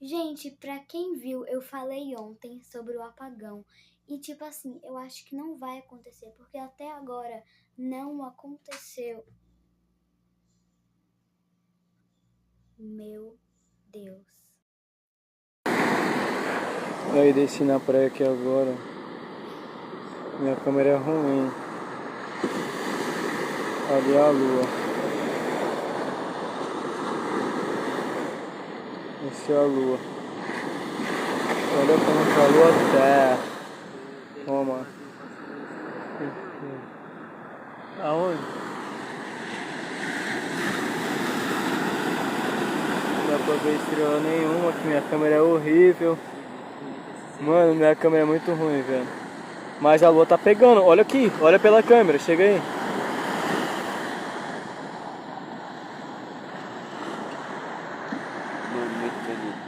Gente, pra quem viu, eu falei ontem sobre o apagão. E tipo assim, eu acho que não vai acontecer, porque até agora não aconteceu. Meu Deus. Aí desci na praia aqui agora. Minha câmera é ruim. Ali é a lua. Essa é a lua. Olha como tá a lua terra. Toma. Aonde? Não dá pra ver estrela nenhuma, que minha câmera é horrível. Mano, minha câmera é muito ruim, velho. Mas a lua tá pegando. Olha aqui, olha pela câmera, chega aí. Muito bonito.